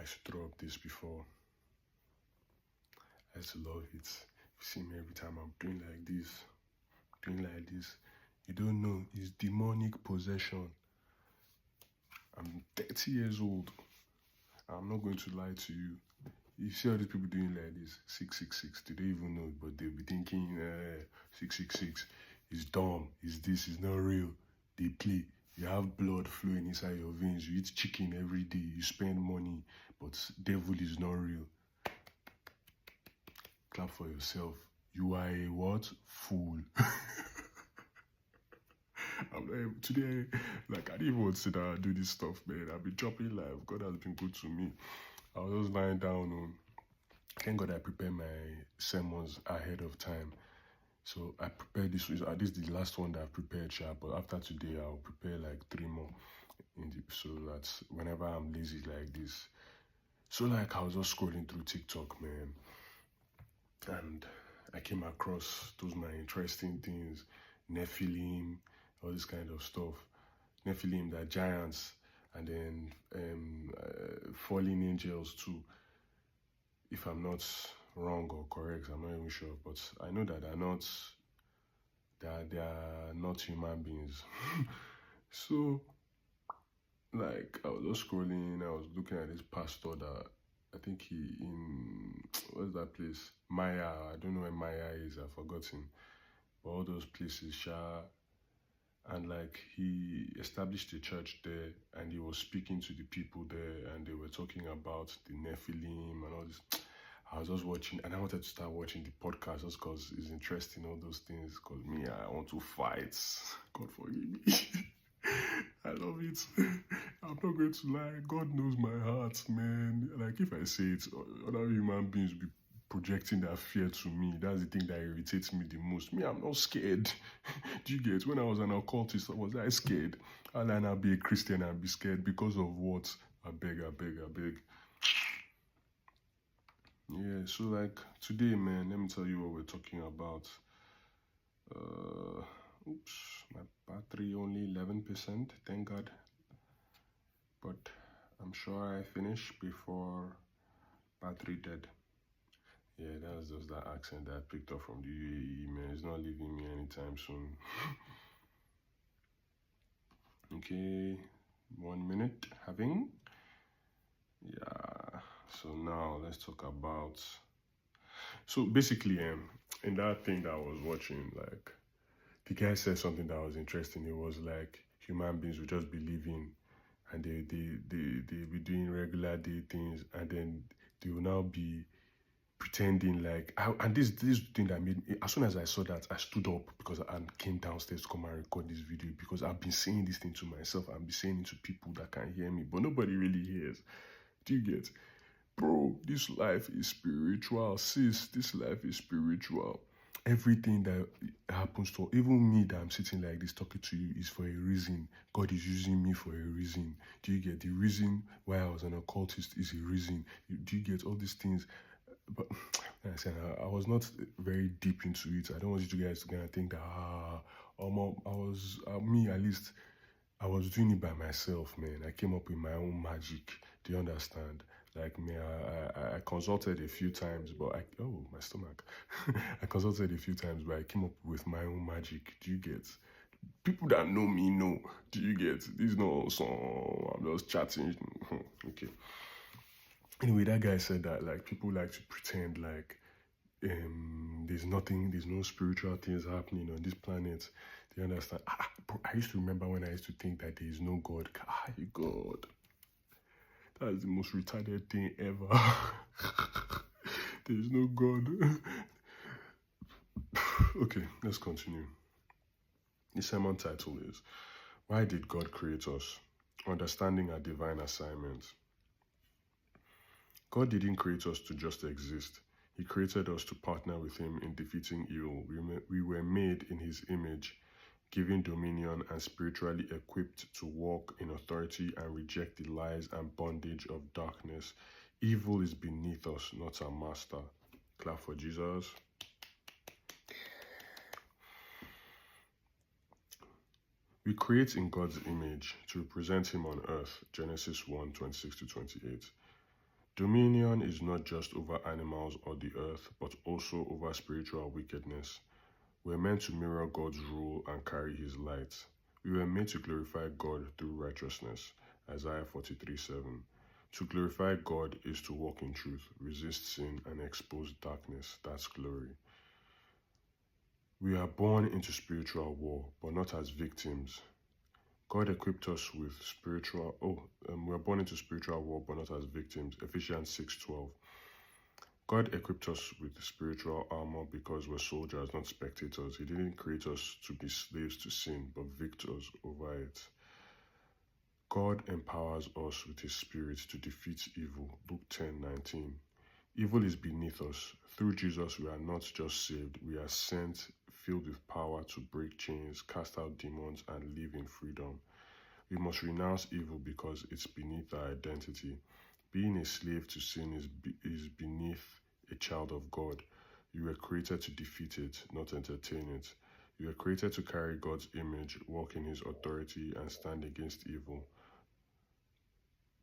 used to throw up this before. I used to love it. You see me every time I'm doing like this, you don't know, it's demonic possession. I'm 30 years old. I'm not going to lie to you. You see all these people doing like this, 666, they don't even know it, but they'll be thinking 666 is dumb, is this, is not real. They play. You have blood flowing inside your veins, you eat chicken every day, you spend money, but devil is not real. Clap for yourself. You are a what? Fool. Today, like, I didn't even want to sit down and do this stuff, man. I've been dropping live. God has been good to me. I was just lying down. Thank God I prepared my sermons ahead of time. So I prepared this. This is the last one that I prepared, but after today, I'll prepare like 3 more. So that whenever I'm lazy like this. So like I was just scrolling through TikTok, man. And I came across those my interesting things. Nephilim, all this kind of stuff. Nephilim, they're giants, and then fallen angels too. If I'm not wrong or correct, I'm not even sure, but I know that they are not human beings. So, like, I was just scrolling, I was looking at this pastor that I think he in what's that place? Maya. I don't know where Maya is. I've forgotten. But all those places, and like he established a church there, and he was speaking to the people there, and they were talking about the Nephilim and all this. I was just watching, and I wanted to start watching the podcast just because it's interesting, all those things. Because me, I want to fight. God forgive me. I love it. I'm not going to lie. God knows my heart, man. Like, if I say it, other human beings will be projecting their fear to me. That's the thing that irritates me the most. Me, I'm not scared. Do you get? When I was an occultist, was I scared? I'll now be a Christian and be scared because of what? I beg. Yeah, so like today, man, let me tell you what we're talking about. Oops, my battery only 11%, thank God. But I'm sure I finish before battery dead. Yeah, that's just that accent that I picked up from the UAE, man. It's not leaving me anytime soon. Okay, 1 minute having. Yeah, so now let's talk about. So basically, in that thing that I was watching, like, the guy said something that was interesting. It was like human beings will just be living, and they be doing regular day things, and then they will now be pretending like. And this thing that made me, as soon as I saw that, I stood up because I came downstairs to come and record this video, because I've been saying this thing to myself. I've been saying it to people that can hear me, but nobody really hears. Do you get? Bro, this life is spiritual, sis. This life is spiritual. Everything that happens to even me that I'm sitting like this talking to you is for a reason. God is using me for a reason. Do you get? The reason why I was an occultist is a reason. Do you get all these things? But like I said, I was not very deep into it. I don't want you guys to kind of think that me at least, I was doing it by myself, man. I came up with my own magic. Do you understand? Like me, I consulted a few times, but my stomach. I consulted a few times, but I came up with my own magic. Do you get? People that know me know. Do you get? This is not song. I'm just chatting. Okay. Anyway, that guy said that like people like to pretend like there's no spiritual things happening on this planet. Do you understand? Bro, I used to remember when I used to think that there is no God. God. That is the most retarded thing ever. There is no God. Okay, let's continue. The sermon title is, Why Did God Create Us? Understanding our Divine Assignment. God didn't create us to just exist. He created us to partner with Him in defeating evil. We were made in His image, given dominion and spiritually equipped to walk in authority and reject the lies and bondage of darkness. Evil is beneath us, not our master. Clap for Jesus. We create in God's image to represent Him on earth. Genesis 1:26-28. Dominion is not just over animals or the earth, but also over spiritual wickedness. We are meant to mirror God's rule and carry his light. We were made to glorify God through righteousness. Isaiah 43:7. To glorify God is to walk in truth, resist sin, and expose darkness. That's glory. We are born into spiritual war, but not as victims. God equipped us with we are born into spiritual war, but not as victims. Ephesians 6:12. God equipped us with spiritual armor because we're soldiers, not spectators. He didn't create us to be slaves to sin, but victors over it. God empowers us with his spirit to defeat evil. Luke 10:19. Evil is beneath us. Through Jesus, we are not just saved. We are sent, filled with power to break chains, cast out demons, and live in freedom. We must renounce evil because it's beneath our identity. Being a slave to sin is beneath a child of God. You were created to defeat it, not entertain it. You were created to carry God's image, walk in his authority, and stand against evil.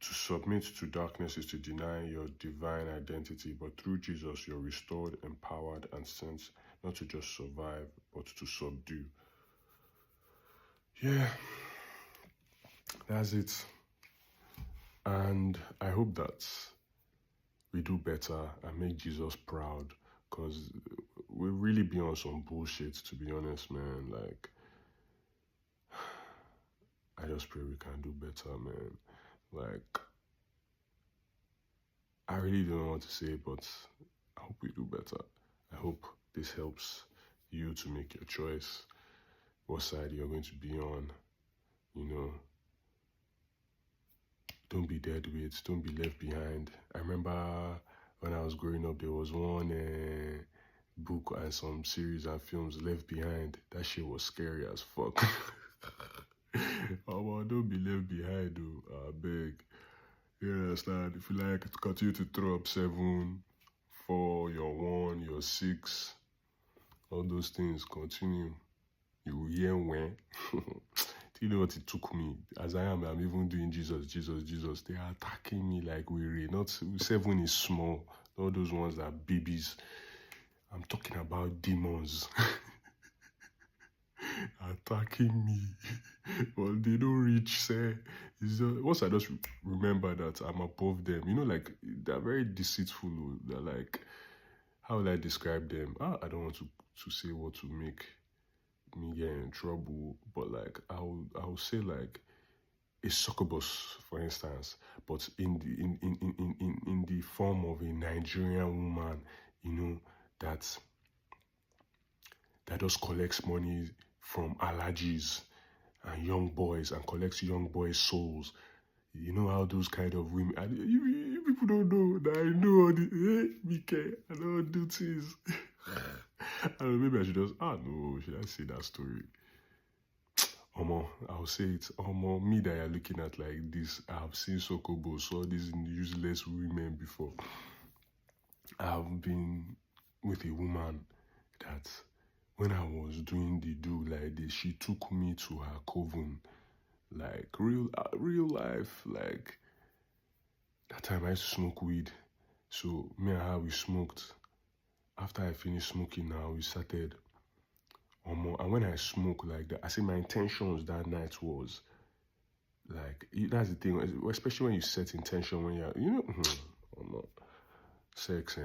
To submit to darkness is to deny your divine identity, but through Jesus you're restored, empowered, and sent not to just survive, but to subdue. Yeah, that's it. And I hope that we do better and make Jesus proud, because we really be on some bullshit, to be honest, man. Like, I just pray we can do better, man. Like, I really don't know what to say, but I hope we do better. I hope this helps you to make your choice, what side you're going to be on, you know. Don't be dead weight, don't be left behind. I remember when I was growing up, there was one book and some series and films, Left Behind. That shit was scary as fuck. Oh, well, don't be left behind, though. I beg. You understand? If you like, continue to throw up 7, 4, your 1, your 6, all those things, continue. You will hear when. Do you know what it took me? As I'm even doing Jesus. They are attacking me like weary. Not 7 is small. All those ones that are babies. I'm talking about demons. Attacking me. Well, they don't reach, say. Once I just remember that I'm above them, you know, like, they're very deceitful. They're like, how will I describe them? I don't want to say what to make me get in trouble, but like, I'll say like a succubus, for instance, but in the form of a Nigerian woman, you know, that just collects money from alajis and young boys and collects young boys' souls. You know how those kind of women, you people don't know that I know all the, I don't do things. I don't know, maybe I should just, no, should I say that story? I'll say it. Me that you're looking at like this, I've seen Sokobo, saw these useless women before. I've been with a woman that when I was doing the do like this, she took me to her coven, like real life. Like, that time I used to smoke weed, so me and her, we smoked. After I finished smoking now, we started. And when I smoke like that, I say my intentions that night was, like, that's the thing, especially when you set intention when you're, you know, sex,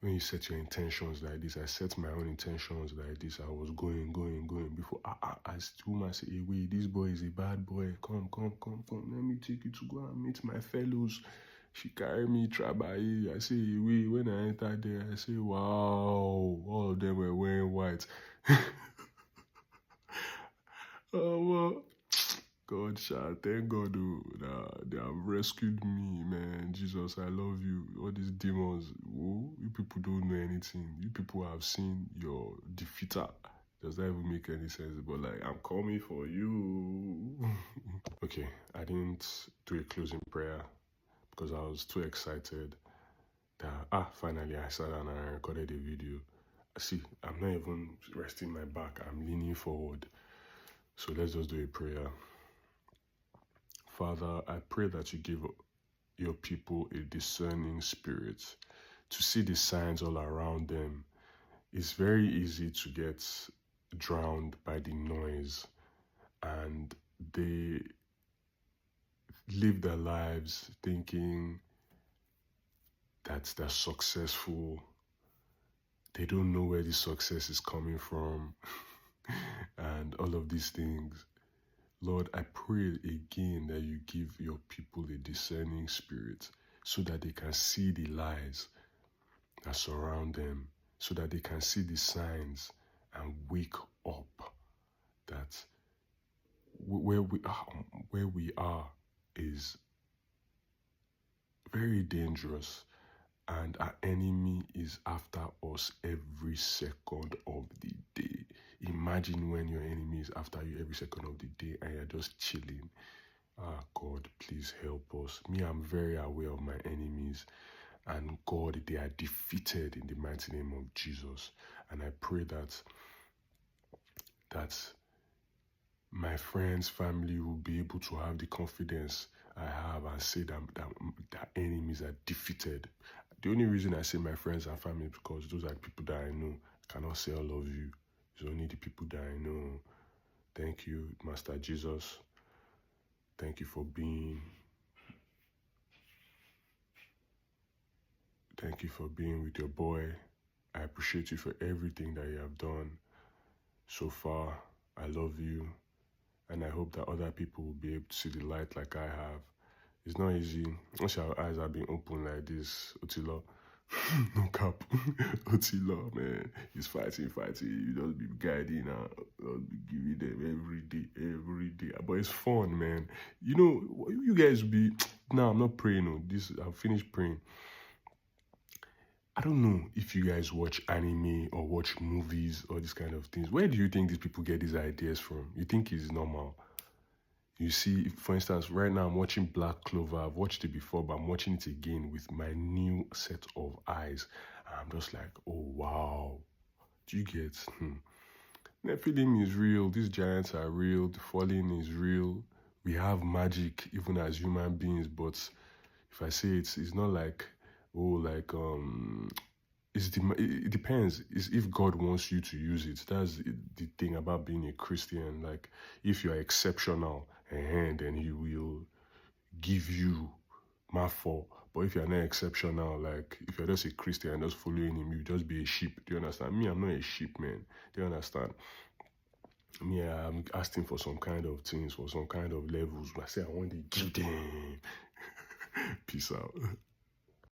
when you set your intentions like this, I set my own intentions like this. I was going before as the woman say, hey, wait, this boy is a bad boy. Come, let me take you to go and meet my fellows. She carried me trabai. I say, hey, wait, when I entered there, I say, wow, all of them were wearing white. Oh, well, God, thank God, they have rescued me, man. Jesus, I love you. All these demons, you people don't know anything. You people have seen your defeater. Does that even make any sense? But like, I'm coming for you. Okay, I didn't do a closing prayer because I was too excited that, finally I sat down and I recorded a video. See, I'm not even resting my back. I'm leaning forward. So let's just do a prayer. Father, I pray that you give your people a discerning spirit to see the signs all around them. It's very easy to get drowned by the noise, and they live their lives thinking that they're successful. They don't know where the success is coming from and all of these things. Lord, I pray again that you give your people a discerning spirit so that they can see the lies that surround them, so that they can see the signs and wake up that where we are is very dangerous, and our enemy is after us every second of the day. Imagine when your enemy is after you every second of the day and you're just chilling. God, please help us. Me, I'm very aware of my enemies, and God, they are defeated in the mighty name of Jesus. And I pray that my friends, family will be able to have the confidence I have and say that enemies are defeated. The only reason I say my friends and family is because those are people that I know. I cannot say all of you. It's only the people that I know. Thank you, Master Jesus. Thank you for being with your boy. I appreciate you for everything that you have done so far. I love you, and I hope that other people will be able to see the light like I have. It's not easy. Once your eyes are being open like this, Otilo, no cap, Otilo, man, he's fighting. You just be guiding and just be giving them every day. But it's fun, man. You know, you guys be. Now I'm not praying. No, I've finished praying. I don't know if you guys watch anime or watch movies or these kind of things. Where do you think these people get these ideas from? You think it's normal? You see, for instance, right now I'm watching Black Clover. I've watched it before, but I'm watching it again with my new set of eyes. And I'm just like, oh, wow. Do you get? Nephilim is real. These giants are real. The falling is real. We have magic even as human beings, but if I say it's not like, it depends. It's if God wants you to use it. That's the thing about being a Christian. Like, if you're exceptional, then He will give you for. But if you're not exceptional, like if you're just a Christian and just following Him, you just be a sheep. Do you understand? Me, I'm not a sheep, man. Do you understand? Me, I'm asking for some kind of things, for some kind of levels. I say I want to give them. Peace out.